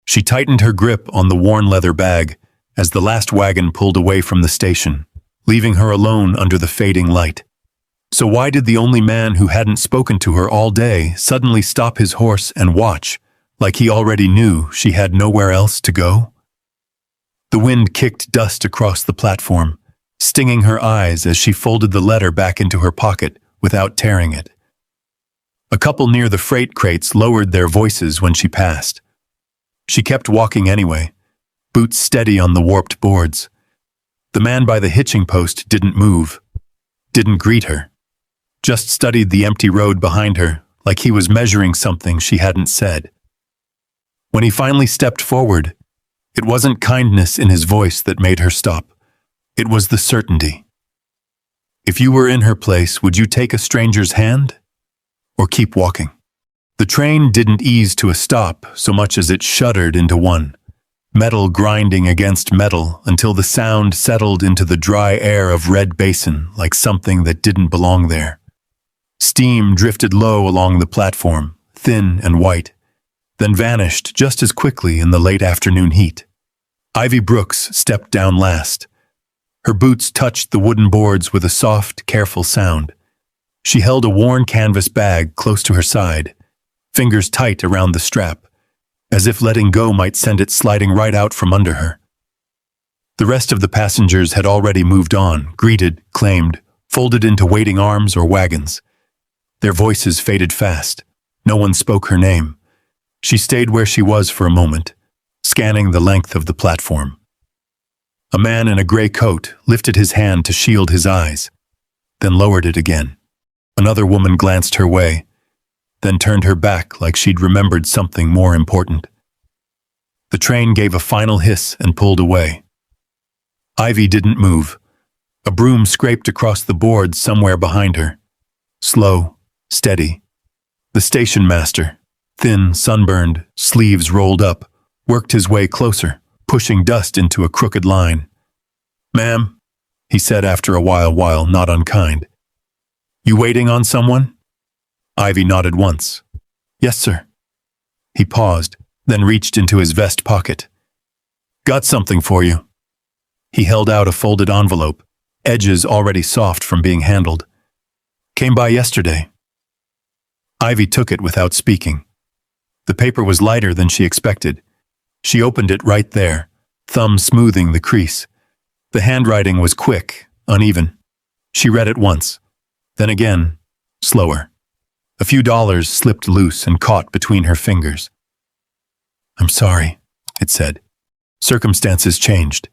She tightened her grip on the worn leather bag as the last wagon pulled away from the station, leaving her alone under the fading light. So why did the only man who hadn't spoken to her all day suddenly stop his horse and watch, like he already knew she had nowhere else to go? The wind kicked dust across the platform, stinging her eyes as she folded the letter back into her pocket without tearing it. A couple near the freight crates lowered their voices when she passed. She kept walking anyway, boots steady on the warped boards. The man by the hitching post didn't move, didn't greet her, just studied the empty road behind her like he was measuring something she hadn't said. When he finally stepped forward, it wasn't kindness in his voice that made her stop. It was the certainty. If you were in her place, would you take a stranger's hand or keep walking? The train didn't ease to a stop so much as it shuddered into one, metal grinding against metal until the sound settled into the dry air of Red Basin like something that didn't belong there. Steam drifted low along the platform, thin and white, then vanished just as quickly in the late afternoon heat. Ivy Brooks stepped down last. Her boots touched the wooden boards with a soft, careful sound. She held a worn canvas bag close to her side, fingers tight around the strap, as if letting go might send it sliding right out from under her. The rest of the passengers had already moved on, greeted, claimed, folded into waiting arms or wagons. Their voices faded fast. No one spoke her name. She stayed where she was for a moment, scanning the length of the platform. A man in a gray coat lifted his hand to shield his eyes, then lowered it again. Another woman glanced her way, then turned her back like she'd remembered something more important. The train gave a final hiss and pulled away. Ivy didn't move. A broom scraped across the boards somewhere behind her. Slow, steady. The station master, thin, sunburned, sleeves rolled up, worked his way closer, pushing dust into a crooked line. "Ma'am," he said after a while not unkind. "You waiting on someone?" Ivy nodded once. "Yes, sir." He paused, then reached into his vest pocket. "Got something for you." He held out a folded envelope, edges already soft from being handled. "Came by yesterday." Ivy took it without speaking. The paper was lighter than she expected. She opened it right there, thumb smoothing the crease. The handwriting was quick, uneven. She read it once, then again, slower. A few dollars slipped loose and caught between her fingers. "I'm sorry," it said. Circumstances changed.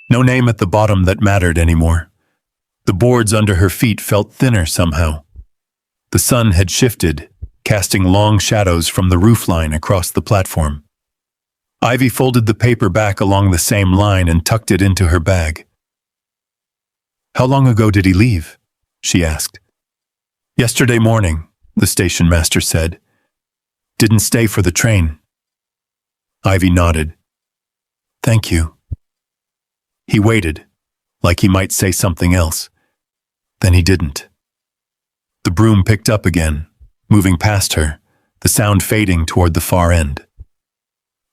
No name at the bottom that mattered anymore. The boards under her feet felt thinner somehow. The sun had shifted, casting long shadows from the roofline across the platform. Ivy folded the paper back along the same line and tucked it into her bag. "How long ago did he leave?" she asked. "Yesterday morning," the station master said. "Didn't stay for the train." Ivy nodded. "Thank you." He waited, like he might say something else. Then he didn't. The broom picked up again, moving past her, the sound fading toward the far end.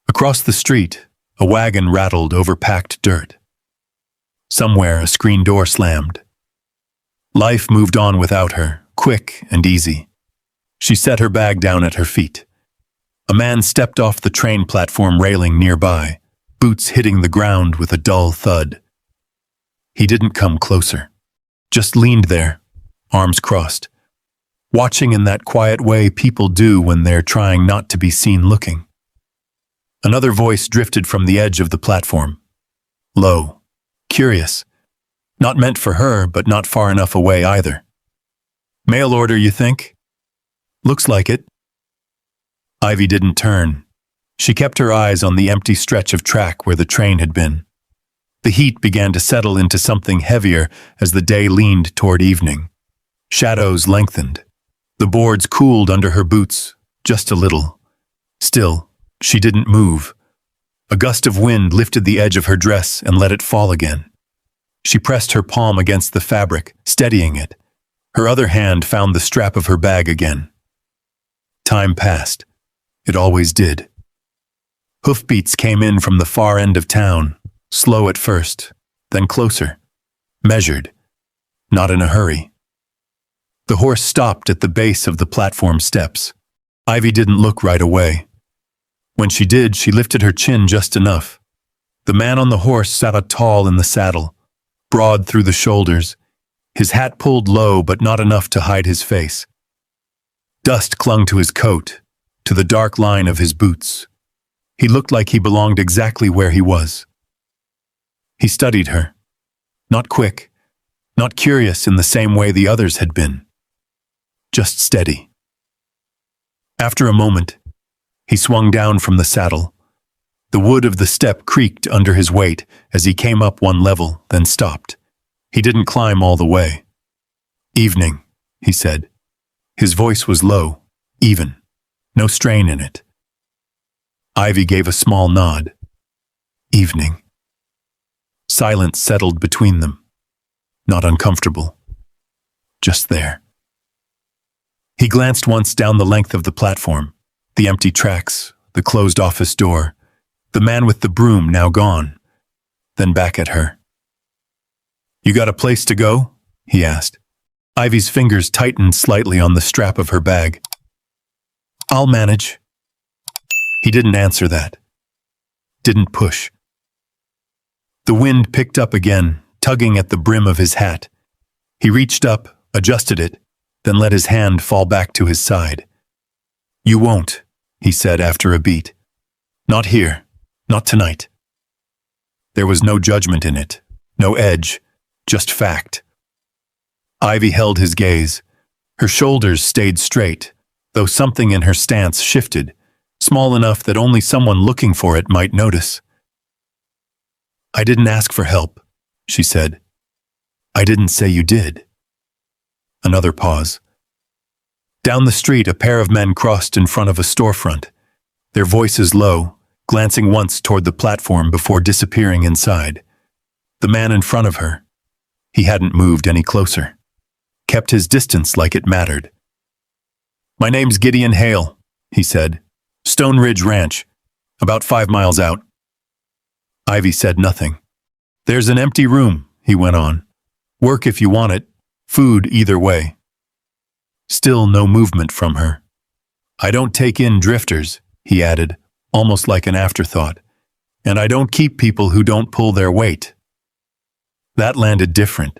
Across the street, a wagon rattled over packed dirt. Somewhere, a screen door slammed. Life moved on without her, quick and easy. She set her bag down at her feet. A man stepped off the train platform railing nearby, boots hitting the ground with a dull thud. He didn't come closer, just leaned there, arms crossed, watching in that quiet way people do when they're trying not to be seen looking. Another voice drifted from the edge of the platform. Low, curious. Not meant for her, but not far enough away either. "Mail order, you think?" "Looks like it." Ivy didn't turn. She kept her eyes on the empty stretch of track where the train had been. The heat began to settle into something heavier as the day leaned toward evening. Shadows lengthened. The boards cooled under her boots, just a little. Still, she didn't move. A gust of wind lifted the edge of her dress and let it fall again. She pressed her palm against the fabric, steadying it. Her other hand found the strap of her bag again. Time passed. It always did. Hoofbeats came in from the far end of town, slow at first, then closer, measured, not in a hurry. The horse stopped at the base of the platform steps. Ivy didn't look right away. When she did, she lifted her chin just enough. The man on the horse sat tall in the saddle, broad through the shoulders, his hat pulled low but not enough to hide his face. Dust clung to his coat, to the dark line of his boots. He looked like he belonged exactly where he was. He studied her, not quick, not curious in the same way the others had been, just steady. After a moment, he swung down from the saddle. The wood of the step creaked under his weight as he came up one level, then stopped. He didn't climb all the way. "Evening," he said. His voice was low, even, no strain in it. Ivy gave a small nod. "Evening." Silence settled between them, not uncomfortable, just there. He glanced once down the length of the platform, the empty tracks, the closed office door, the man with the broom now gone, then back at her. "You got a place to go?" he asked. Ivy's fingers tightened slightly on the strap of her bag. "I'll manage." He didn't answer that. Didn't push. The wind picked up again, tugging at the brim of his hat. He reached up, adjusted it, then let his hand fall back to his side. "You won't," he said after a beat. "Not here. Not tonight." There was no judgment in it, no edge, just fact. Ivy held his gaze. Her shoulders stayed straight, though something in her stance shifted, small enough that only someone looking for it might notice. "I didn't ask for help," she said. "I didn't say you did." Another pause. Down the street, a pair of men crossed in front of a storefront, their voices low, glancing once toward the platform before disappearing inside. The man in front of her, he hadn't moved any closer, kept his distance like it mattered. "My name's Gideon Hale," he said. "Stone Ridge Ranch, about 5 miles out." Ivy said nothing. "There's an empty room," he went on. "Work if you want it, food either way." Still no movement from her. "I don't take in drifters," he added, almost like an afterthought. "And I don't keep people who don't pull their weight." That landed different.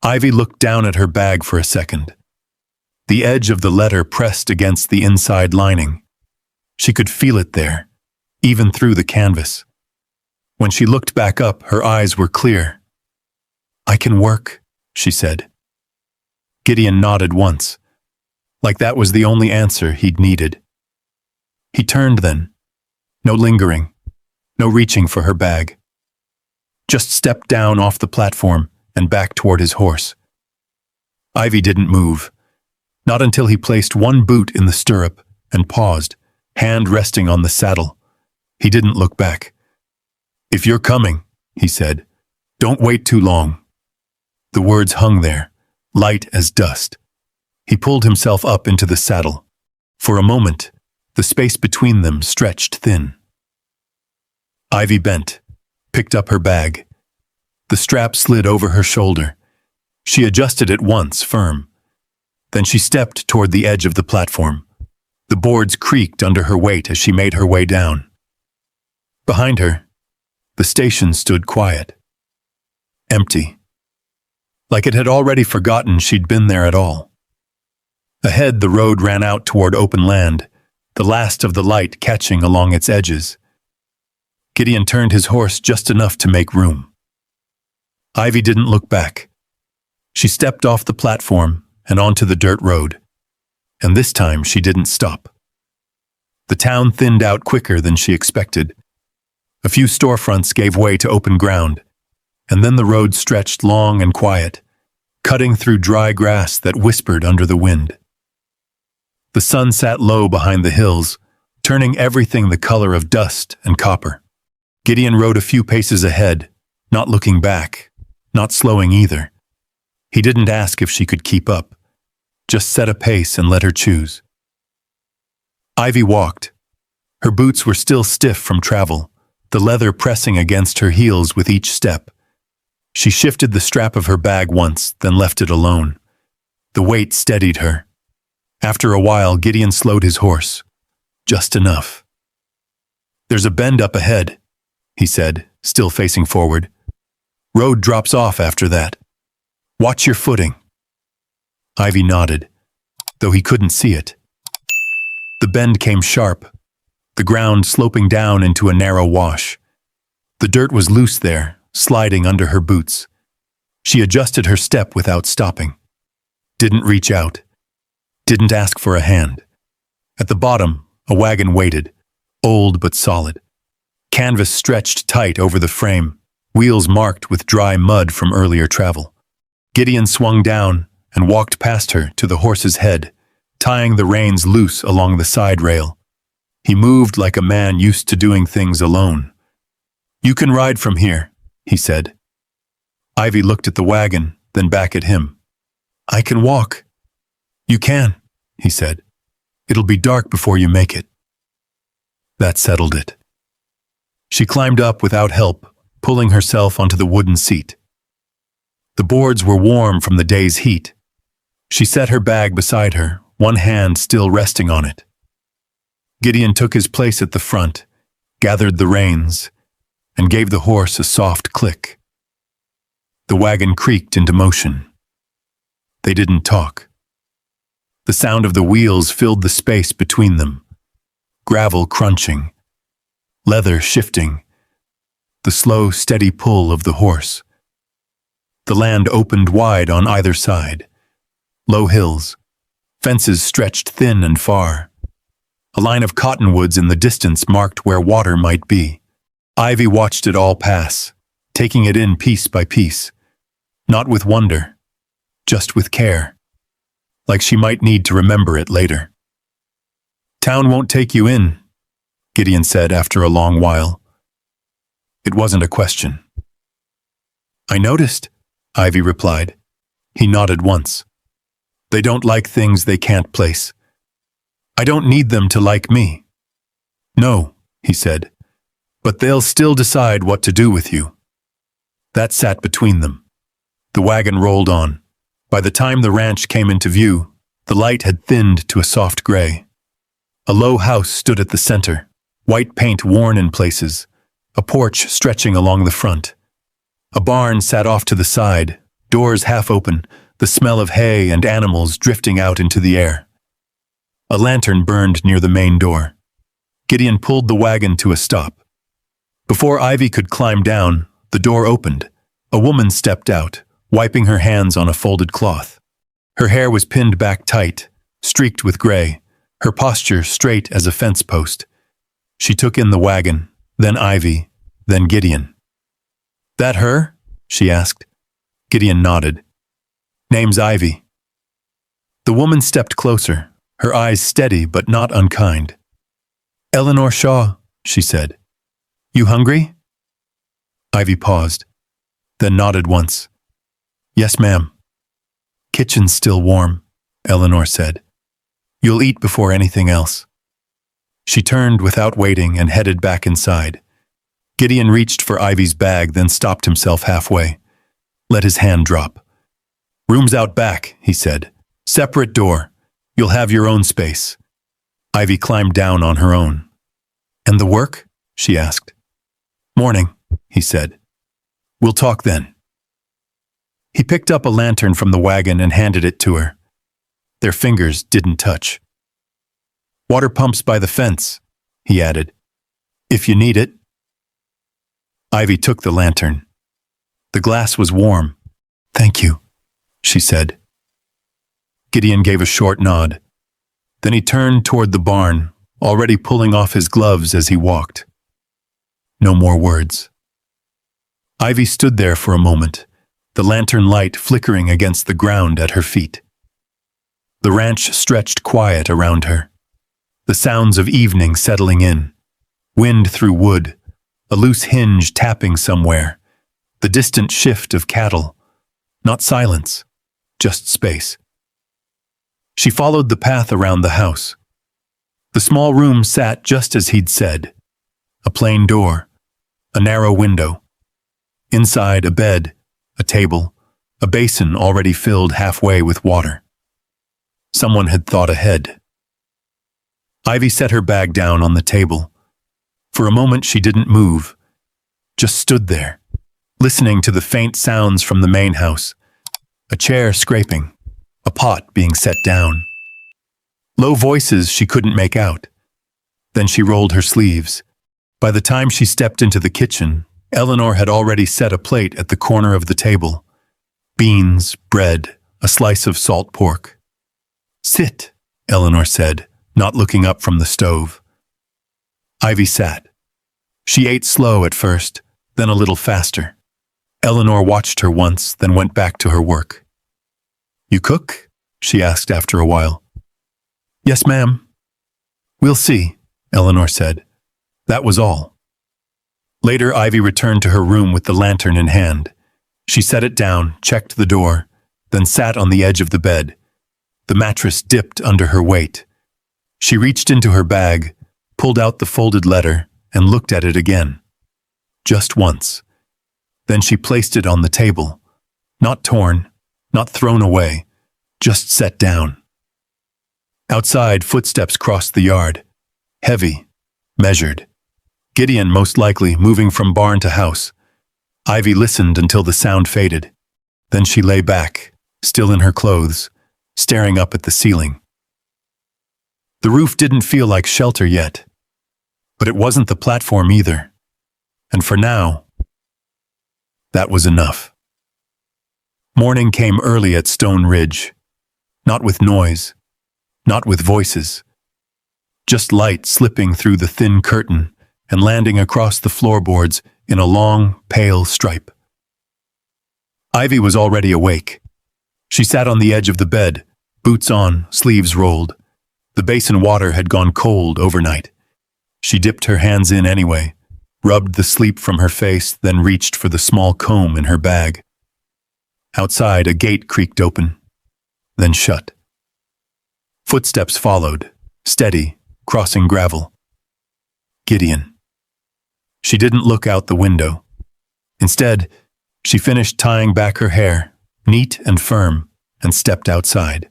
Ivy looked down at her bag for a second. The edge of the letter pressed against the inside lining. She could feel it there, even through the canvas. When she looked back up, her eyes were clear. "I can work," she said. Gideon nodded once, like that was the only answer he'd needed. He turned then. No lingering, no reaching for her bag. Just stepped down off the platform and back toward his horse. Ivy didn't move, not until he placed one boot in the stirrup and paused, hand resting on the saddle. He didn't look back. "If you're coming," he said, "don't wait too long." The words hung there, light as dust. He pulled himself up into the saddle. For a moment, the space between them stretched thin. Ivy bent, picked up her bag. The strap slid over her shoulder. She adjusted it once, firm. Then she stepped toward the edge of the platform. The boards creaked under her weight as she made her way down. Behind her, the station stood quiet. Empty. Like it had already forgotten she'd been there at all. Ahead, the road ran out toward open land, the last of the light catching along its edges. Gideon turned his horse just enough to make room. Ivy didn't look back. She stepped off the platform and onto the dirt road. And this time she didn't stop. The town thinned out quicker than she expected. A few storefronts gave way to open ground, and then the road stretched long and quiet, cutting through dry grass that whispered under the wind. The sun sat low behind the hills, turning everything the color of dust and copper. Gideon rode a few paces ahead, not looking back, not slowing either. He didn't ask if she could keep up, just set a pace and let her choose. Ivy walked, Her boots were still stiff from travel, the leather pressing against her heels with each step. She shifted the strap of her bag once, then left it alone. The weight steadied her. After a while, Gideon slowed his horse. Just enough. "There's a bend up ahead," he said, still facing forward. "Road drops off after that. Watch your footing." Ivy nodded, though he couldn't see it. The bend came sharp, the ground sloping down into a narrow wash. The dirt was loose there, sliding under her boots. She adjusted her step without stopping. Didn't reach out. Didn't ask for a hand. At the bottom, a wagon waited, old but solid. Canvas stretched tight over the frame, wheels marked with dry mud from earlier travel. Gideon swung down and walked past her to the horse's head, tying the reins loose along the side rail. He moved like a man used to doing things alone. "You can ride from here," he said. Ivy looked at the wagon, then back at him. "I can walk." "You can," he said. "It'll be dark before you make it." That settled it. She climbed up without help, pulling herself onto the wooden seat. The boards were warm from the day's heat. She set her bag beside her, one hand still resting on it. Gideon took his place at the front, gathered the reins, and gave the horse a soft click. The wagon creaked into motion. They didn't talk. The sound of the wheels filled the space between them. Gravel crunching, leather shifting, the slow, steady pull of the horse. The land opened wide on either side. Low hills, fences stretched thin and far. A line of cottonwoods in the distance marked where water might be. Ivy watched it all pass, taking it in piece by piece. Not with wonder, just with care. Like she might need to remember it later. "Town won't take you in," Gideon said after a long while. It wasn't a question. "I noticed," Ivy replied. He nodded once. "They don't like things they can't place. I don't need them to like me." "No," he said, "but they'll still decide what to do with you." That sat between them. The wagon rolled on. By the time the ranch came into view, the light had thinned to a soft gray. A low house stood at the center, white paint worn in places, a porch stretching along the front. A barn sat off to the side, doors half open, the smell of hay and animals drifting out into the air. A lantern burned near the main door. Gideon pulled the wagon to a stop. Before Ivy could climb down, the door opened. A woman stepped out, wiping her hands on a folded cloth. Her hair was pinned back tight, streaked with gray, her posture straight as a fence post. She took in the wagon, then Ivy, then Gideon. "That her?" she asked. Gideon nodded. "Name's Ivy." The woman stepped closer, her eyes steady but not unkind. "Eleanor Shaw," she said. "You hungry?" Ivy paused, then nodded once. "Yes, ma'am." "Kitchen's still warm," Eleanor said. "You'll eat before anything else." She turned without waiting and headed back inside. Gideon reached for Ivy's bag, then stopped himself halfway. Let his hand drop. "Room's out back," he said. "Separate door. You'll have your own space." Ivy climbed down on her own. "And the work?" she asked. "Morning," he said. "We'll talk then." He picked up a lantern from the wagon and handed it to her. Their fingers didn't touch. "Water pump's by the fence," he added. "If you need it." Ivy took the lantern. The glass was warm. "Thank you," she said. Gideon gave a short nod. Then he turned toward the barn, already pulling off his gloves as he walked. No more words. Ivy stood there for a moment, the lantern light flickering against the ground at her feet. The ranch stretched quiet around her, the sounds of evening settling in, wind through wood, a loose hinge tapping somewhere, the distant shift of cattle, not silence, just space. She followed the path around the house. The small room sat just as he'd said. A plain door, a narrow window. Inside, a bed, a table, a basin already filled halfway with water. Someone had thought ahead. Ivy set her bag down on the table. For a moment she didn't move, just stood there, listening to the faint sounds from the main house. A chair scraping, a pot being set down. Low voices she couldn't make out. Then she rolled her sleeves. By the time she stepped into the kitchen, Eleanor had already set a plate at the corner of the table. Beans, bread, a slice of salt pork. "Sit," Eleanor said, not looking up from the stove. Ivy sat. She ate slow at first, then a little faster. Eleanor watched her once, then went back to her work. "You cook?" she asked after a while. "Yes, ma'am." "We'll see," Eleanor said. That was all. Later, Ivy returned to her room with the lantern in hand. She set it down, checked the door, then sat on the edge of the bed. The mattress dipped under her weight. She reached into her bag, pulled out the folded letter, and looked at it again. Just once. Then she placed it on the table. Not torn, not thrown away, just set down. Outside, footsteps crossed the yard. Heavy, measured. Gideon, most likely, moving from barn to house. Ivy listened until the sound faded. Then she lay back, still in her clothes, staring up at the ceiling. The roof didn't feel like shelter yet, but it wasn't the platform either. And for now, that was enough. Morning came early at Stone Ridge. Not with noise, not with voices. Just light slipping through the thin curtain and landing across the floorboards in a long, pale stripe. Ivy was already awake. She sat on the edge of the bed, boots on, sleeves rolled. The basin water had gone cold overnight. She dipped her hands in anyway, rubbed the sleep from her face, then reached for the small comb in her bag. Outside, a gate creaked open, then shut. Footsteps followed, steady, crossing gravel. Gideon. She didn't look out the window. Instead, she finished tying back her hair, neat and firm, and stepped outside.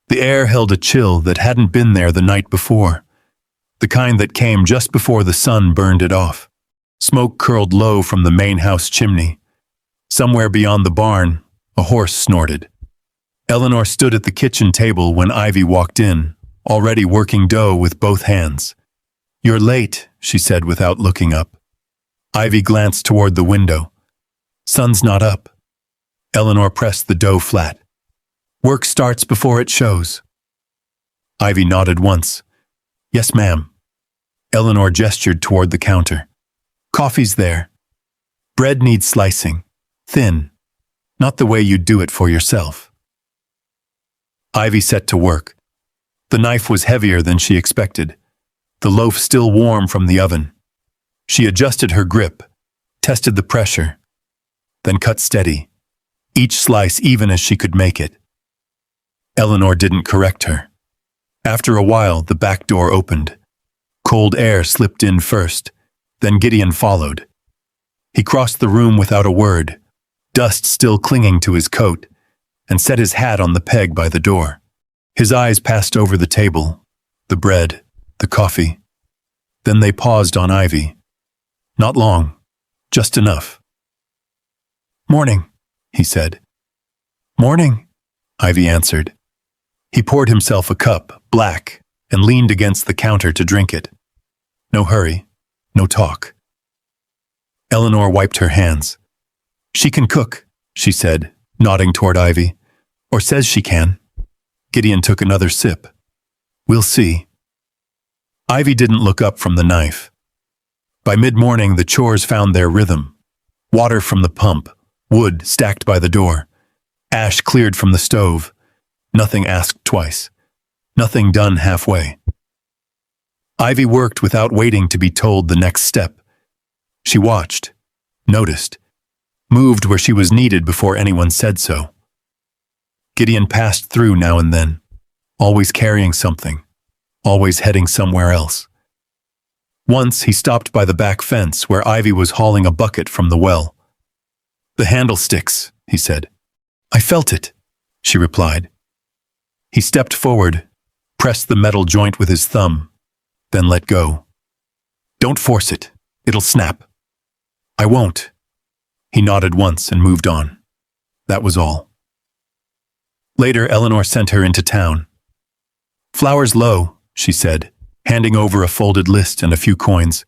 The air held a chill that hadn't been there the night before, the kind that came just before the sun burned it off. Smoke curled low from the main house chimney. Somewhere beyond the barn, a horse snorted. Eleanor stood at the kitchen table when Ivy walked in, already working dough with both hands. "You're late," she said without looking up. Ivy glanced toward the window. "Sun's not up." Eleanor pressed the dough flat. "Work starts before it shows." Ivy nodded once. "Yes, ma'am." Eleanor gestured toward the counter. "Coffee's there. Bread needs slicing. Thin. Not the way you'd do it for yourself." Ivy set to work. The knife was heavier than she expected, the loaf still warm from the oven. She adjusted her grip, tested the pressure, then cut steady, each slice even as she could make it. Eleanor didn't correct her. After a while, the back door opened. Cold air slipped in first, then Gideon followed. He crossed the room without a word, dust still clinging to his coat, and set his hat on the peg by the door. His eyes passed over the table, the bread, the coffee. Then they paused on Ivy. Not long, just enough. "Morning," he said. "Morning," Ivy answered. He poured himself a cup, black, and leaned against the counter to drink it. No hurry, no talk. Eleanor wiped her hands. "She can cook," she said, nodding toward Ivy. "Or says she can." Gideon took another sip. "We'll see." Ivy didn't look up from the knife. By mid-morning, the chores found their rhythm. Water from the pump, wood stacked by the door, ash cleared from the stove. Nothing asked twice. Nothing done halfway. Ivy worked without waiting to be told the next step. She watched, noticed, moved where she was needed before anyone said so. Gideon passed through now and then, always carrying something. always heading somewhere else. Once he stopped by the back fence where Ivy was hauling a bucket from the well. "The handle sticks," he said. "I felt it," she replied. He stepped forward, pressed the metal joint with his thumb, then let go. "Don't force it. It'll snap." "I won't." He nodded once and moved on. That was all. Later, Eleanor sent her into town. "Flowers low," she said, handing over a folded list and a few coins.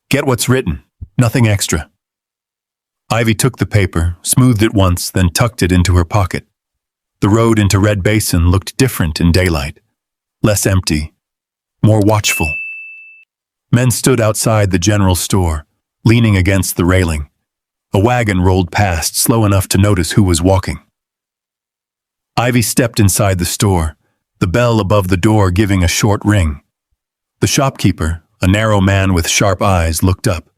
"Get what's written, nothing extra." Ivy took the paper, smoothed it once, then tucked it into her pocket. The road into Red Basin looked different in daylight, less empty, more watchful. Men stood outside the general store, leaning against the railing. A wagon rolled past, slow enough to notice who was walking. Ivy stepped inside the store, the bell above the door giving a short ring. The shopkeeper, a narrow man with sharp eyes, looked up.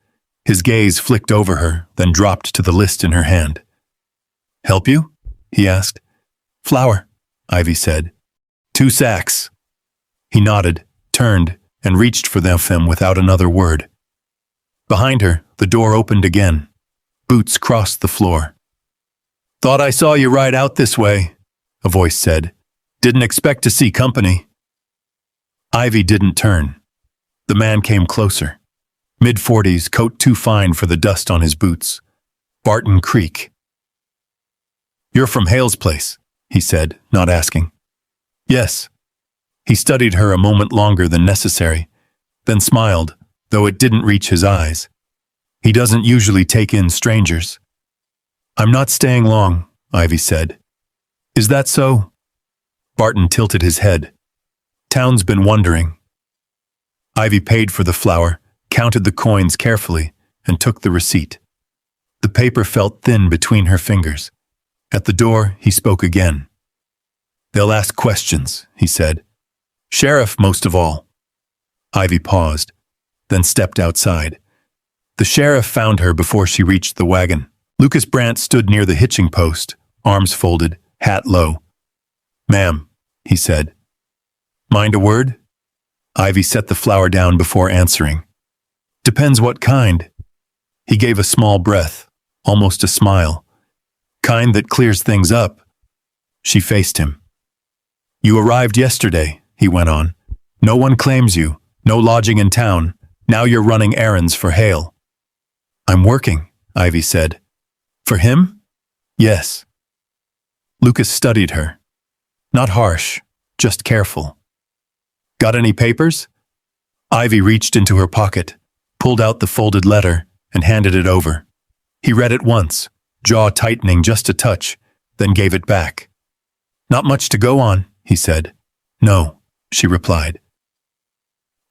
His gaze flicked over her, then dropped to the list in her hand. "Help you?" he asked. "Flour," Ivy said. "2 sacks." He nodded, turned, and reached for them without another word. Behind her, the door opened again. Boots crossed the floor. "Thought I saw you ride out this way," a voice said. "Didn't expect to see company." Ivy didn't turn. The man came closer. Mid-40s, coat too fine for the dust on his boots. Barton Creek. "You're from Hale's place," he said, not asking. "Yes." He studied her a moment longer than necessary, then smiled, though it didn't reach his eyes. He doesn't usually take in strangers. "I'm not staying long," Ivy said. "Is that so?" Barton tilted his head. "Town's been wondering." Ivy paid for the flour, counted the coins carefully, and took the receipt. The paper felt thin between her fingers. At the door, he spoke again. "They'll ask questions," he said. "Sheriff, most of all." Ivy paused, then stepped outside. The sheriff found her before she reached the wagon. Lucas Brandt stood near the hitching post, arms folded, hat low. "Ma'am," he said. "Mind a word?" Ivy set the flour down before answering. "Depends what kind." He gave a small breath, almost a smile. "Kind that clears things up." She faced him. "You arrived yesterday," he went on. "No one claims you, no lodging in town. Now you're running errands for Hale." "I'm working," Ivy said. "For him?" "Yes." Lucas studied her. Not harsh, just careful. "Got any papers?" Ivy reached into her pocket, pulled out the folded letter, and handed it over. He read it once, jaw tightening just a touch, then gave it back. "Not much to go on," he said. "No," she replied.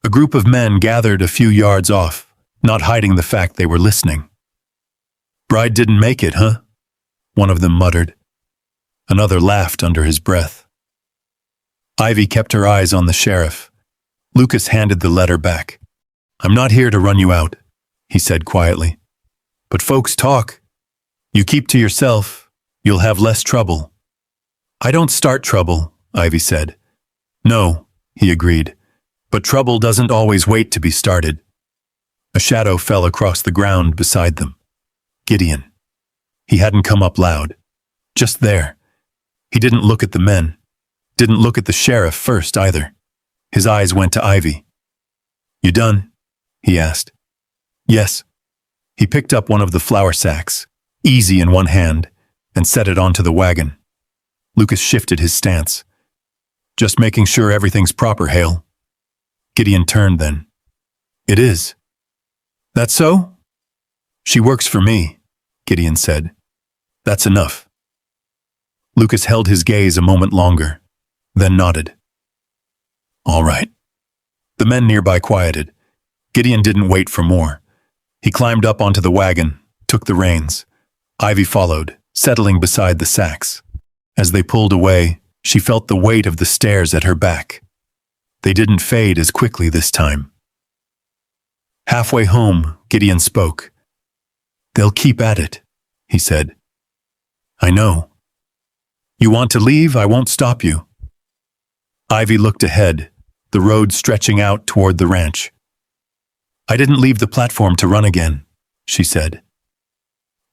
A group of men gathered a few yards off, not hiding the fact they were listening. "Bride didn't make it, huh?" one of them muttered. Another laughed under his breath. Ivy kept her eyes on the sheriff. Lucas handed the letter back. "I'm not here to run you out," he said quietly. "But folks talk. You keep to yourself, you'll have less trouble." "I don't start trouble," Ivy said. "No," he agreed, "but trouble doesn't always wait to be started." A shadow fell across the ground beside them. Gideon. He hadn't come up loud. Just there. He didn't look at the men. Didn't look at the sheriff first either. His eyes went to Ivy. "You done?" he asked. "Yes." He picked up one of the flour sacks, easy in one hand, and set it onto the wagon. Lucas shifted his stance. "Just making sure everything's proper, Hale." Gideon turned then. "It is." "That so?" "She works for me," Gideon said. "That's enough." Lucas held his gaze a moment longer, then nodded. "All right." The men nearby quieted. Gideon didn't wait for more. He climbed up onto the wagon, took the reins. Ivy followed, settling beside the sacks. As they pulled away, she felt the weight of the stairs at her back. They didn't fade as quickly this time. Halfway home, Gideon spoke. "They'll keep at it," he said. "I know." "You want to leave? I won't stop you." Ivy looked ahead, the road stretching out toward the ranch. "I didn't leave the platform to run again," she said.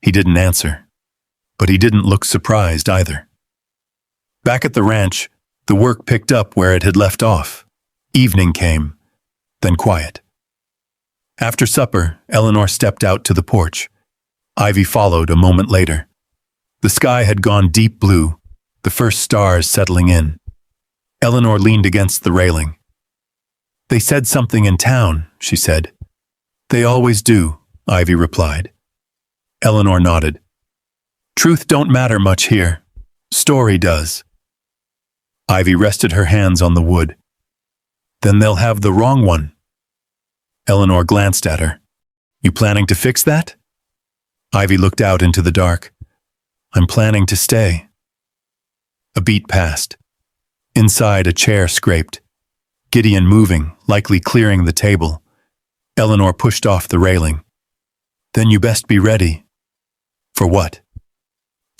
He didn't answer, but he didn't look surprised either. Back at the ranch, the work picked up where it had left off. Evening came, then quiet. After supper, Eleanor stepped out to the porch. Ivy followed a moment later. The sky had gone deep blue, the first stars settling in. Eleanor leaned against the railing. "They said something in town," she said. "They always do," Ivy replied. Eleanor nodded. "Truth don't matter much here. Story does." Ivy rested her hands on the wood. "Then they'll have the wrong one." Eleanor glanced at her. "You planning to fix that?" Ivy looked out into the dark. "I'm planning to stay." A beat passed. Inside, a chair scraped. Gideon moving, likely clearing the table. Eleanor pushed off the railing. "Then you best be ready." "For what?"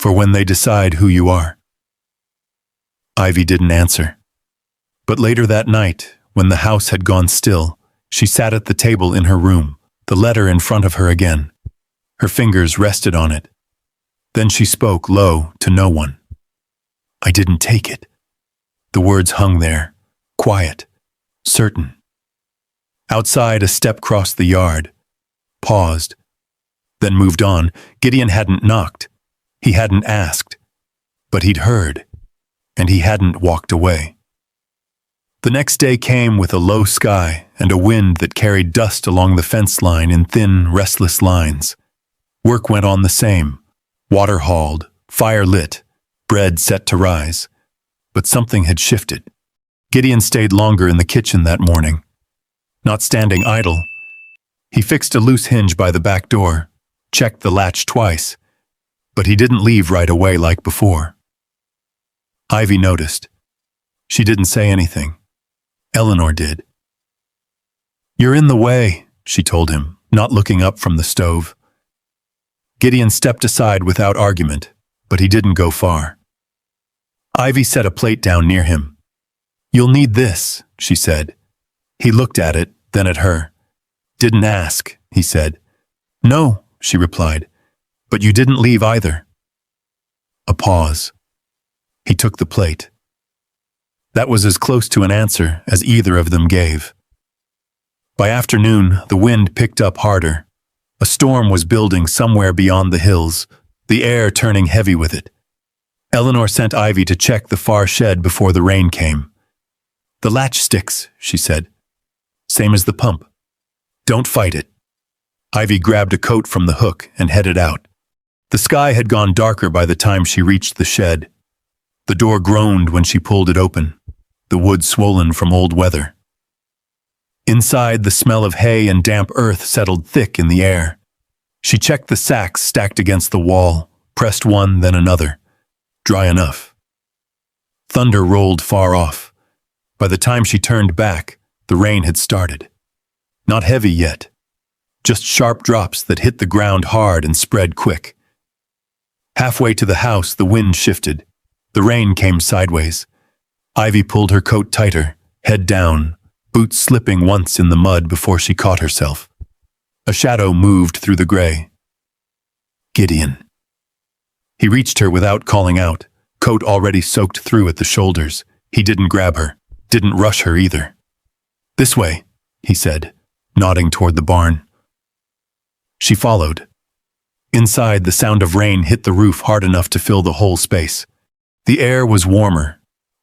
"For when they decide who you are." Ivy didn't answer. But later that night, when the house had gone still, she sat at the table in her room, the letter in front of her again. Her fingers rested on it. Then she spoke low to no one. "I didn't take it." The words hung there, quiet, certain. Outside, a step crossed the yard, paused, then moved on. Gideon hadn't knocked. He hadn't asked. But he'd heard, and he hadn't walked away. The next day came with a low sky and a wind that carried dust along the fence line in thin, restless lines. Work went on the same. Water hauled, fire lit, bread set to rise. But something had shifted. Gideon stayed longer in the kitchen that morning. Not standing idle, he fixed a loose hinge by the back door, checked the latch twice, but he didn't leave right away like before. Ivy noticed. She didn't say anything. Eleanor did. "You're in the way," she told him, not looking up from the stove. Gideon stepped aside without argument, but he didn't go far. Ivy set a plate down near him. "You'll need this," she said. He looked at it, then at her. "Didn't ask," he said. "No," she replied, "but you didn't leave either." A pause. He took the plate. That was as close to an answer as either of them gave. By afternoon, the wind picked up harder. A storm was building somewhere beyond the hills, the air turning heavy with it. Eleanor sent Ivy to check the far shed before the rain came. "The latch sticks," she said. "Same as the pump. Don't fight it." Ivy grabbed a coat from the hook and headed out. The sky had gone darker by the time she reached the shed. The door groaned when she pulled it open, the wood swollen from old weather. Inside, the smell of hay and damp earth settled thick in the air. She checked the sacks stacked against the wall, pressed one, then another. Dry enough. Thunder rolled far off. By the time she turned back, the rain had started. Not heavy yet, just sharp drops that hit the ground hard and spread quick. Halfway to the house, the wind shifted. The rain came sideways. Ivy pulled her coat tighter, head down, boots slipping once in the mud before she caught herself. A shadow moved through the gray. Gideon. He reached her without calling out, coat already soaked through at the shoulders. He didn't grab her, didn't rush her either. "This way," he said, nodding toward the barn. She followed. Inside, the sound of rain hit the roof hard enough to fill the whole space. The air was warmer,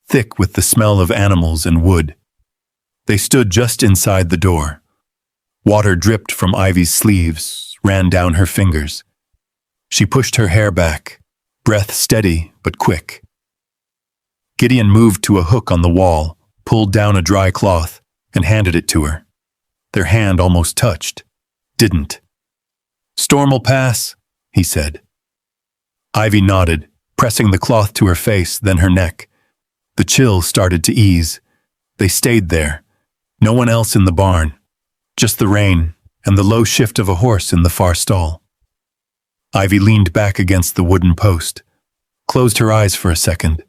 thick with the smell of animals and wood. They stood just inside the door. Water dripped from Ivy's sleeves, ran down her fingers. She pushed her hair back, breath steady but quick. Gideon moved to a hook on the wall, pulled down a dry cloth, and handed it to her. Their hand almost touched. Didn't. "Storm'll pass," he said. Ivy nodded, pressing the cloth to her face, then her neck. The chill started to ease. They stayed there. No one else in the barn. Just the rain and the low shift of a horse in the far stall. Ivy leaned back against the wooden post, closed her eyes for a second,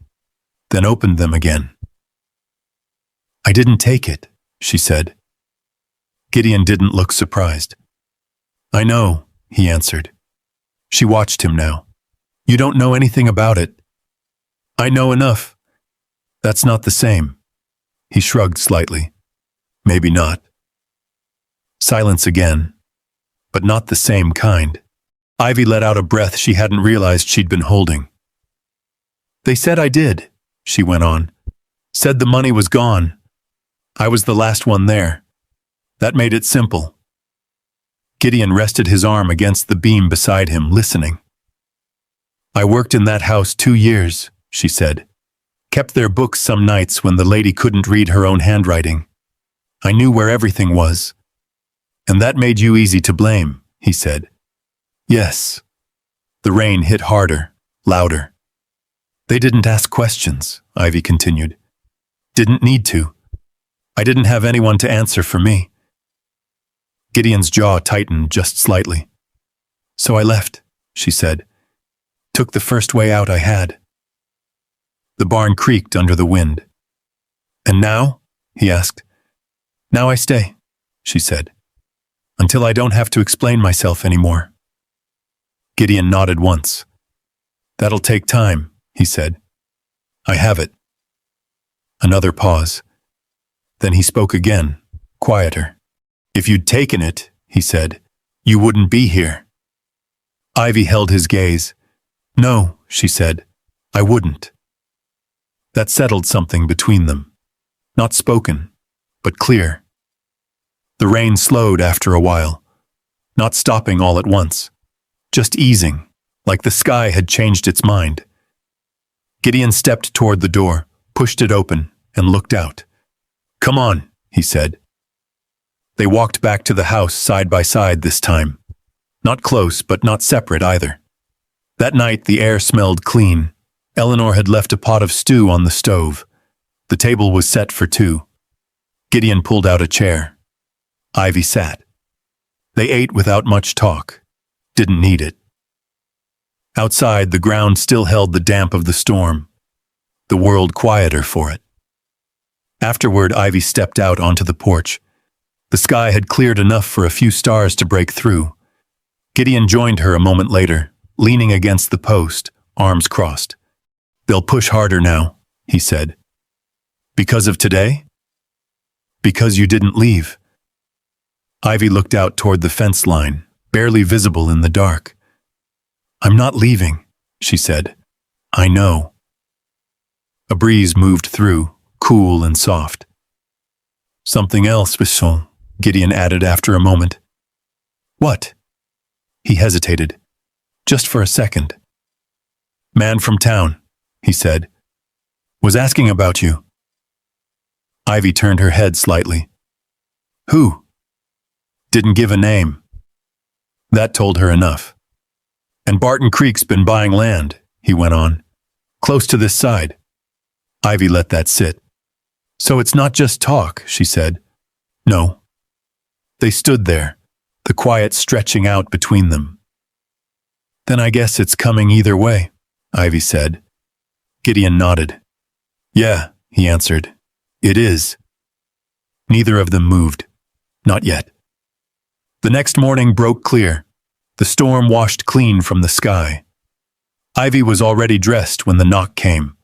then opened them again. I didn't take it, she said. Gideon didn't look surprised. I know, he answered. She watched him now. You don't know anything about it. I know enough. That's not the same. He shrugged slightly. Maybe not. Silence again, but not the same kind. Ivy let out a breath she hadn't realized she'd been holding. They said I did, she went on. Said the money was gone. I was the last one there. That made it simple. Gideon rested his arm against the beam beside him, listening. I worked in that house 2 years, she said. Kept their books some nights when the lady couldn't read her own handwriting. I knew where everything was. And that made you easy to blame, he said. Yes. The rain hit harder, louder. They didn't ask questions, Ivy continued. Didn't need to. I didn't have anyone to answer for me. Gideon's jaw tightened just slightly. So I left, she said. Took the first way out I had. The barn creaked under the wind. And now? He asked. Now I stay, she said. Until I don't have to explain myself anymore. Gideon nodded once. That'll take time, he said. I have it. Another pause. Then he spoke again, quieter. If you'd taken it, he said, you wouldn't be here. Ivy held his gaze. No, she said, I wouldn't. That settled something between them. Not spoken, but clear. The rain slowed after a while, not stopping all at once, just easing, like the sky had changed its mind. Gideon stepped toward the door, pushed it open, and looked out. Come on, he said. They walked back to the house side by side this time. Not close, but not separate either. That night the air smelled clean. Eleanor had left a pot of stew on the stove. The table was set for 2. Gideon pulled out a chair. Ivy sat. They ate without much talk. Didn't need it. Outside, the ground still held the damp of the storm. The world quieter for it. Afterward, Ivy stepped out onto the porch. The sky had cleared enough for a few stars to break through. Gideon joined her a moment later, leaning against the post, arms crossed. They'll push harder now, he said. Because of today? Because you didn't leave. Ivy looked out toward the fence line, barely visible in the dark. I'm not leaving, she said. I know. A breeze moved through, cool and soft. Something else, Bisson, Gideon added after a moment. What? He hesitated, just for a second. Man from town, he said. Was asking about you. Ivy turned her head slightly. Who? Didn't give a name. That told her enough. And Barton Creek's been buying land, he went on. Close to this side. Ivy let that sit. So it's not just talk, she said. No. They stood there, the quiet stretching out between them. Then I guess it's coming either way, Ivy said. Gideon nodded. Yeah, he answered. It is. Neither of them moved. Not yet. The next morning broke clear. The storm washed clean from the sky. Ivy was already dressed when the knock came.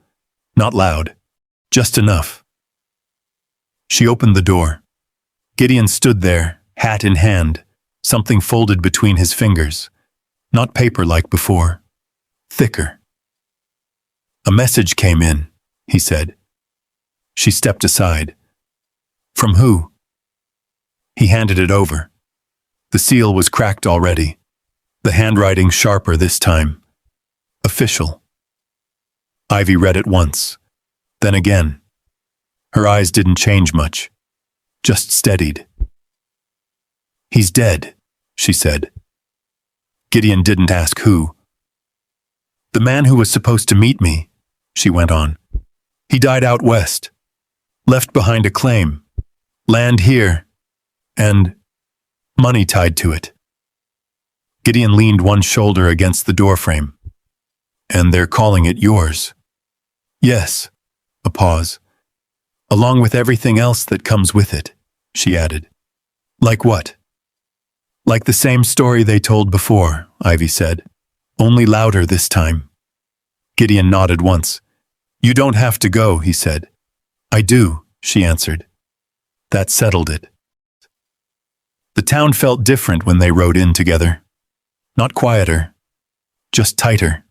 Not loud, just enough. She opened the door. Gideon stood there, hat in hand, something folded between his fingers. Not paper like before. Thicker. A message came in, he said. She stepped aside. From who? He handed it over. The seal was cracked already. The handwriting sharper this time. Official. Ivy read it once, then again. Her eyes didn't change much, just steadied. He's dead, she said. Gideon didn't ask who. The man who was supposed to meet me, she went on. He died out west, left behind a claim, land here, and money tied to it. Gideon leaned one shoulder against the doorframe. And they're calling it yours. Yes. A pause. Along with everything else that comes with it, she added. Like what? Like the same story they told before, Ivy said. Only louder this time. Gideon nodded once. You don't have to go, he said. I do, she answered. That settled it. The town felt different when they rode in together. Not quieter, just tighter.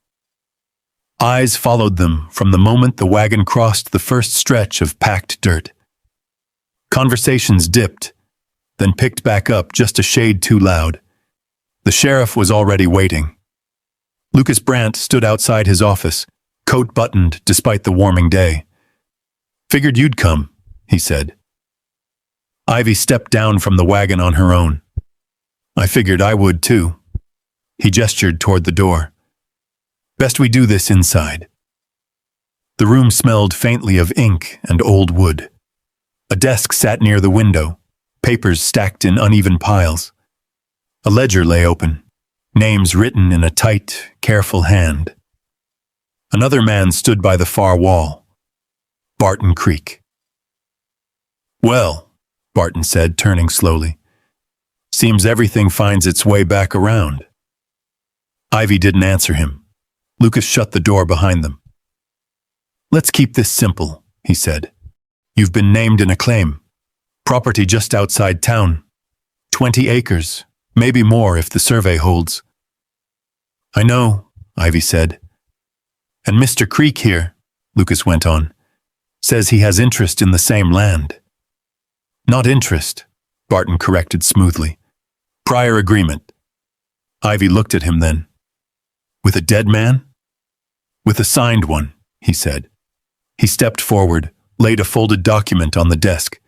Eyes followed them from the moment the wagon crossed the first stretch of packed dirt. Conversations dipped, then picked back up just a shade too loud. The sheriff was already waiting. Lucas Brandt stood outside his office, coat buttoned despite the warming day. Figured you'd come, he said. Ivy stepped down from the wagon on her own. I figured I would too. He gestured toward the door. Best we do this inside. The room smelled faintly of ink and old wood. A desk sat near the window, papers stacked in uneven piles. A ledger lay open, names written in a tight, careful hand. Another man stood by the far wall. Barton Creek. Well, Barton said, turning slowly. Seems everything finds its way back around. Ivy didn't answer him. Lucas shut the door behind them. Let's keep this simple, he said. You've been named in a claim. Property just outside town. 20 acres, maybe more if the survey holds. I know, Ivy said. And Mr. Creek here, Lucas went on, says he has interest in the same land. Not interest, Barton corrected smoothly. Prior agreement. Ivy looked at him then. With a dead man? With a signed one, he said. He stepped forward, laid a folded document on the desk.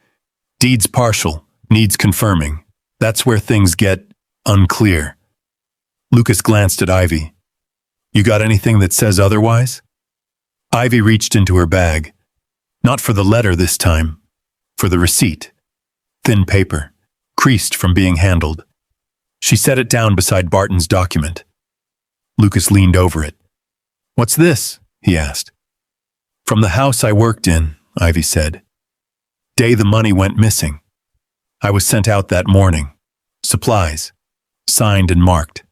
Deeds partial, needs confirming. That's where things get unclear. Lucas glanced at Ivy. You got anything that says otherwise? Ivy reached into her bag. Not for the letter this time, for the receipt. Thin paper, creased from being handled. She set it down beside Barton's document. Lucas leaned over it. What's this? He asked. From the house I worked in, Ivy said. Day the money went missing. I was sent out that morning. Supplies. Signed and marked.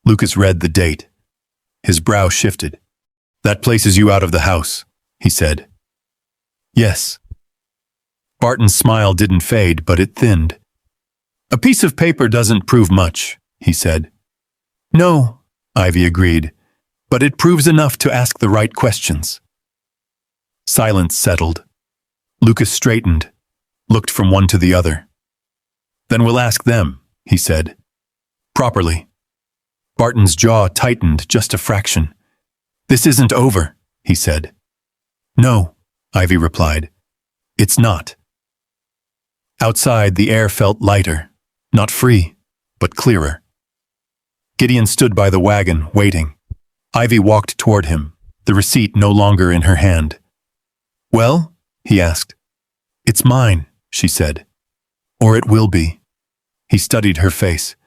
Lucas read the date. His brow shifted. That places you out of the house, he said. Yes. Barton's smile didn't fade, but it thinned. A piece of paper doesn't prove much, he said. No, Ivy agreed, but it proves enough to ask the right questions. Silence settled. Lucas straightened, looked from one to the other. Then we'll ask them, he said. Properly. Barton's jaw tightened just a fraction. This isn't over, he said. No, Ivy replied. It's not. Outside, the air felt lighter, not free, but clearer. Gideon stood by the wagon, waiting. Ivy walked toward him, the receipt no longer in her hand. Well? He asked. It's mine, she said. Or it will be. He studied her face.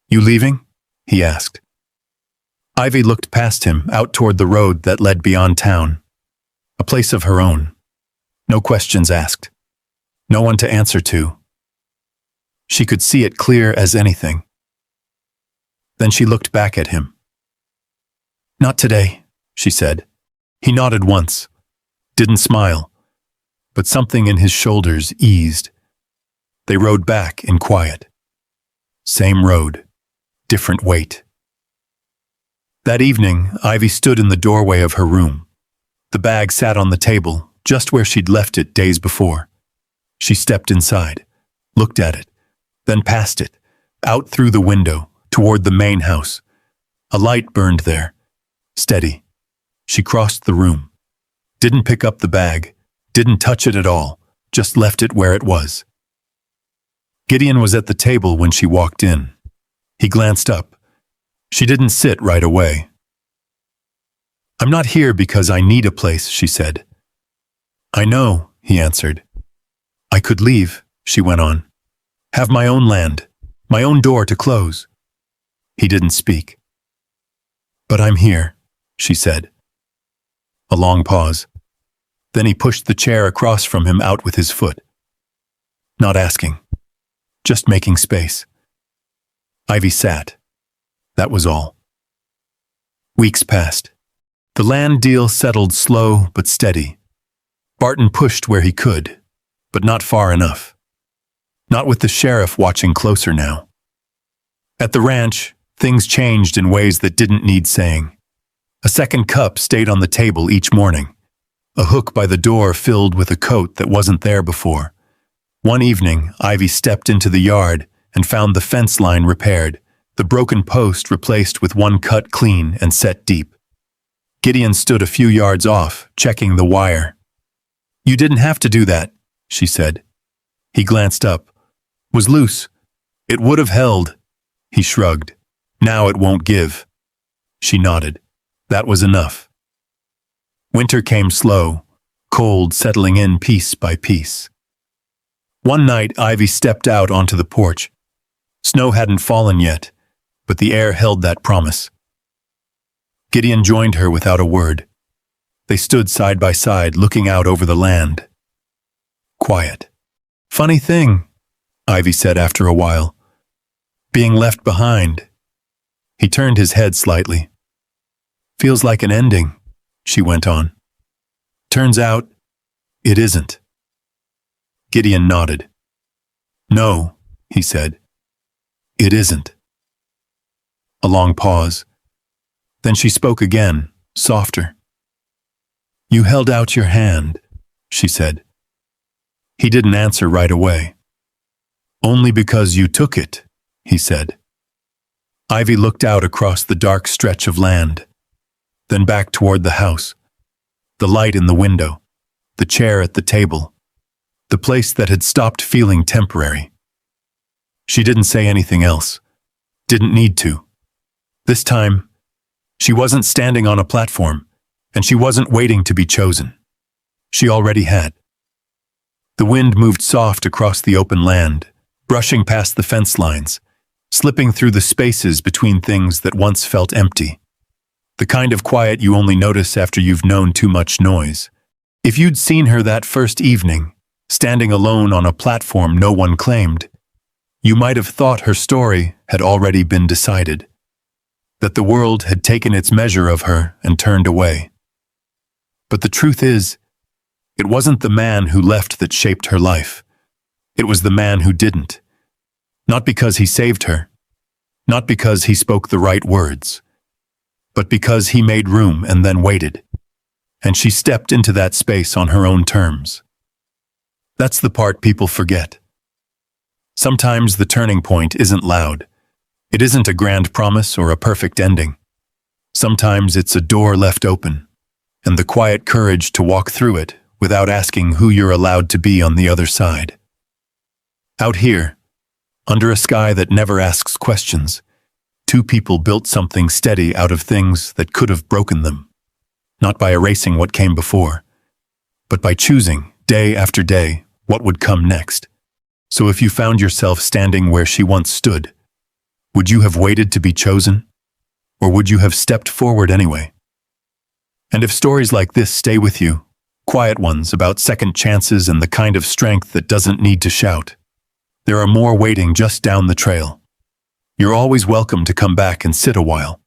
You leaving? He asked. Ivy looked past him, out toward the road that led beyond town. A place of her own. No questions asked. No one to answer to. She could see it clear as anything. Then she looked back at him. Not today, she said. He nodded once. Didn't smile. But something in his shoulders eased. They rode back in quiet. Same road. Different weight. That evening, Ivy stood in the doorway of her room. The bag sat on the table, just where she'd left it days before. She stepped inside, looked at it, then past it, out through the window, toward the main house. A light burned there, steady. She crossed the room, didn't pick up the bag, didn't touch it at all, just left it where it was. Gideon was at the table when she walked in. He glanced up. She didn't sit right away. I'm not here because I need a place, she said. I know, he answered. I could leave, she went on. Have my own land, my own door to close. He didn't speak. But I'm here, she said. A long pause. Then he pushed the chair across from him out with his foot. Not asking, just making space. Ivy sat. That was all. Weeks passed. The land deal settled slow but steady. Barton pushed where he could, but not far enough. Not with the sheriff watching closer now. At the ranch, things changed in ways that didn't need saying. A second cup stayed on the table each morning. A hook by the door filled with a coat that wasn't there before. One evening, Ivy stepped into the yard and found the fence line repaired, the broken post replaced with one cut clean and set deep. Gideon stood a few yards off, checking the wire. "You didn't have to do that," she said. He glanced up. "Was loose. It would have held." He shrugged. "Now it won't give." She nodded. That was enough. Winter came slow, cold settling in piece by piece. One night, Ivy stepped out onto the porch. Snow hadn't fallen yet, but the air held that promise. Gideon joined her without a word. They stood side by side, looking out over the land. Quiet. "Funny thing," Ivy said after a while. "Being left behind." He turned his head slightly. "Feels like an ending," she went on. "Turns out, it isn't." Gideon nodded. "No," he said. "It isn't." A long pause. Then she spoke again, softer. "You held out your hand," she said. He didn't answer right away. "Only because you took it," he said. Ivy looked out across the dark stretch of land, then back toward the house. The light in the window, the chair at the table, the place that had stopped feeling temporary. She didn't say anything else. Didn't need to. This time, she wasn't standing on a platform, and she wasn't waiting to be chosen. She already had. The wind moved soft across the open land, brushing past the fence lines, slipping through the spaces between things that once felt empty. The kind of quiet you only notice after you've known too much noise. If you'd seen her that first evening, standing alone on a platform no one claimed, you might have thought her story had already been decided, that the world had taken its measure of her and turned away. But the truth is, it wasn't the man who left that shaped her life. It was the man who didn't. Not because he saved her, not because he spoke the right words, but because he made room and then waited. And she stepped into that space on her own terms. That's the part people forget. Sometimes the turning point isn't loud. It isn't a grand promise or a perfect ending. Sometimes it's a door left open, and the quiet courage to walk through it without asking who you're allowed to be on the other side. Out here, under a sky that never asks questions, two people built something steady out of things that could have broken them, not by erasing what came before, but by choosing, day after day, what would come next. So if you found yourself standing where she once stood, would you have waited to be chosen? Or would you have stepped forward anyway? And if stories like this stay with you, quiet ones about second chances and the kind of strength that doesn't need to shout, there are more waiting just down the trail. You're always welcome to come back and sit a while.